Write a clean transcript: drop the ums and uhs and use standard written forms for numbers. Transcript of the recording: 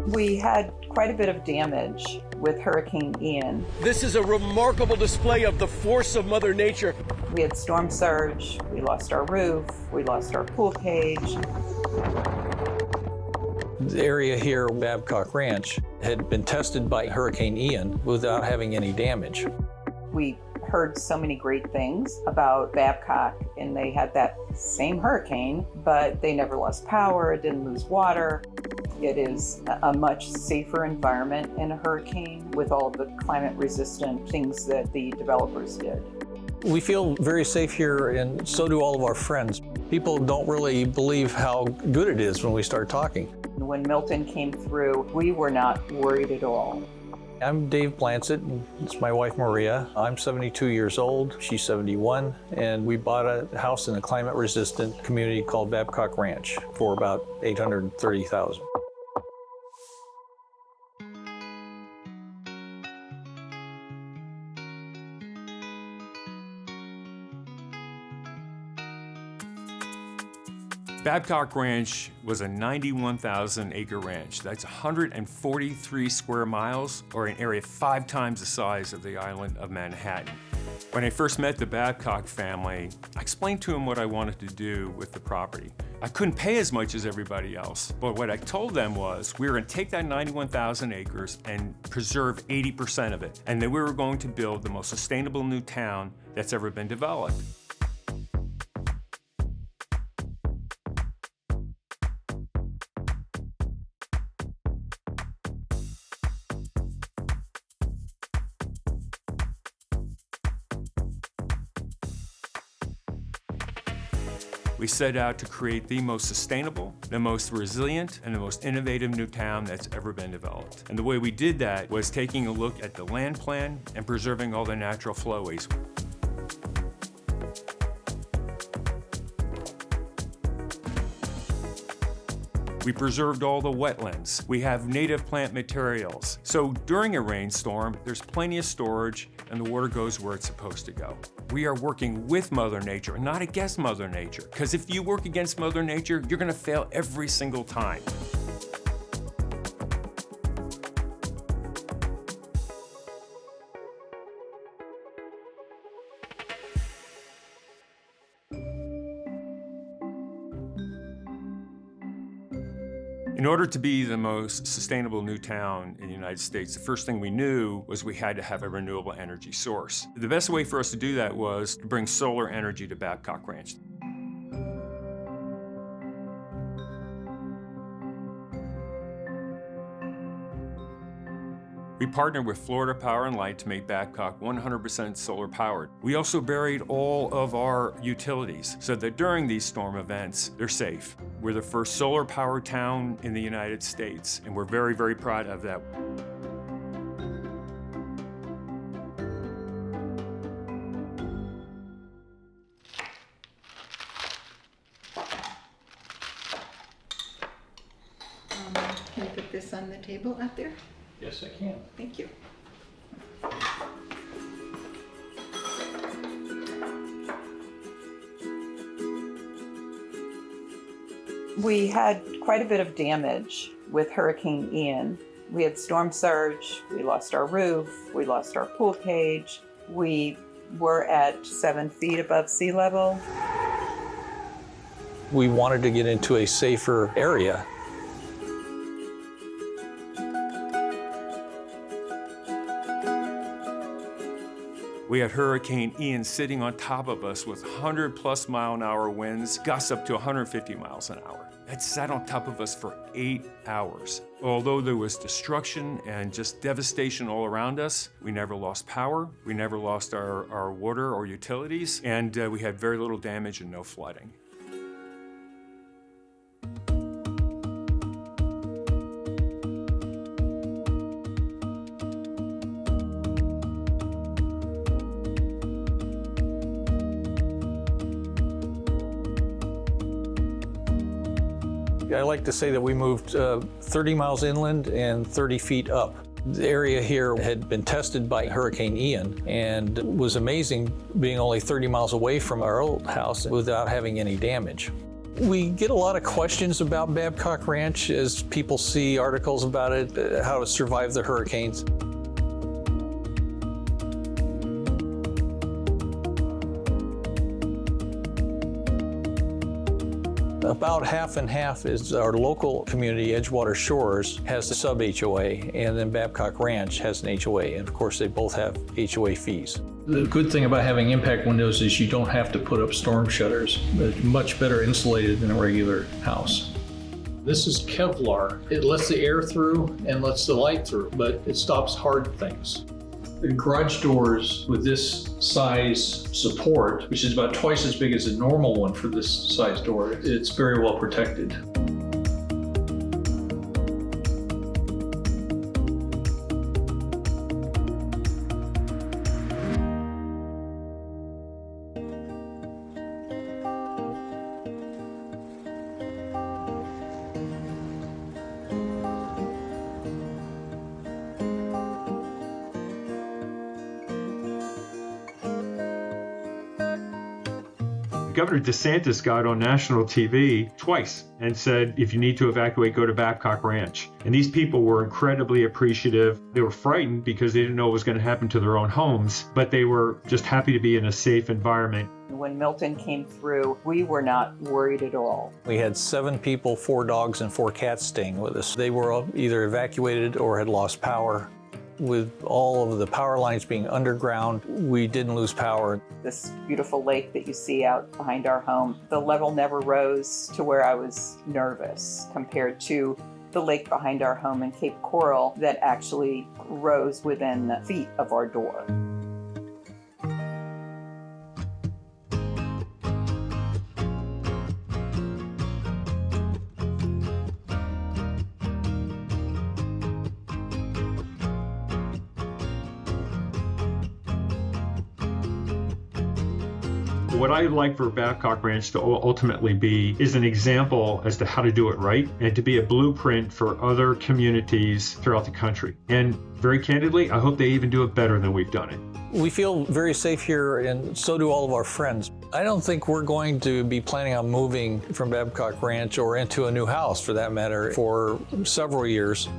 We had quite a bit of damage with Hurricane Ian. This is a remarkable display of the force of Mother Nature. We had storm surge, we lost our roof, we lost our pool cage. The area here, Babcock Ranch, had been tested by Hurricane Ian without having any damage. We heard so many great things about Babcock, and they had that same hurricane, but they never lost power, didn't lose water. It is a much safer environment in a hurricane with all the climate resistant things that the developers did. We feel very safe here, and so do all of our friends. People don't really believe how good it is when we start talking. When Milton came through, we were not worried at all. I'm Dave Blancett, and it's my wife Maria. I'm 72 years old, she's 71, and we bought a house in a climate-resistant community called Babcock Ranch for about $830,000. Babcock Ranch was a 91,000 acre ranch. That's 143 square miles, or an area 5 times the size of the island of Manhattan. When I first met the Babcock family, I explained to them what I wanted to do with the property. I couldn't pay as much as everybody else, but what I told them was we were going to take that 91,000 acres and preserve 80% of it, and then we were going to build the most sustainable new town that's ever been developed. We set out to create the most sustainable, the most resilient, and the most innovative new town that's ever been developed. And the way we did that was taking a look at the land plan and preserving all the natural flowways. We preserved all the wetlands. We have native plant materials. So during a rainstorm, there's plenty of storage and the water goes where it's supposed to go. We are working with Mother Nature, not against Mother Nature. Because if you work against Mother Nature, you're gonna fail every single time. In order to be the most sustainable new town in the United States, the first thing we knew was we had to have a renewable energy source. The best way for us to do that was to bring solar energy to Babcock Ranch. We partnered with Florida Power and Light to make Babcock 100% solar powered. We also buried all of our utilities so that during these storm events, they're safe. We're the first solar powered town in the United States, and we're very, very proud of that. Can you put this on the table out there? Yes, I can. Thank you. We had quite a bit of damage with Hurricane Ian. We had storm surge, we lost our roof, we lost our pool cage. We were at 7 feet above sea level. We wanted to get into a safer area. We had Hurricane Ian sitting on top of us with 100+ mile-an-hour winds, gusts up to 150 miles an hour. That sat on top of us for 8 hours. Although there was destruction and just devastation all around us, we never lost power, we never lost our water or utilities, and we had very little damage and no flooding. I like to say that we moved 30 miles inland and 30 feet up. The area here had been tested by Hurricane Ian, and it was amazing being only 30 miles away from our old house without having any damage. We get a lot of questions about Babcock Ranch as people see articles about it, how it survived the hurricanes. About half and half is our local community, Edgewater Shores, has a sub-HOA, and then Babcock Ranch has an HOA, and of course they both have HOA fees. The good thing about having impact windows is you don't have to put up storm shutters. They're much better insulated than a regular house. This is Kevlar. It lets the air through and lets the light through, but it stops hard things. The garage doors with this size support, which is about twice as big as a normal one for this size door, it's very well protected. Governor DeSantis got on national TV twice and said, if you need to evacuate, go to Babcock Ranch. And these people were incredibly appreciative. They were frightened because they didn't know what was going to happen to their own homes, but they were just happy to be in a safe environment. When Milton came through, we were not worried at all. We had 7 people, 4 dogs, and 4 cats staying with us. They were either evacuated or had lost power. With all of the power lines being underground, we didn't lose power. This beautiful lake that you see out behind our home, the level never rose to where I was nervous compared to the lake behind our home in Cape Coral that actually rose within feet of our door. What I'd like for Babcock Ranch to ultimately be is an example as to how to do it right and to be a blueprint for other communities throughout the country. And very candidly, I hope they even do it better than we've done it. We feel very safe here, and so do all of our friends. I don't think we're going to be planning on moving from Babcock Ranch or into a new house, for that matter, for several years.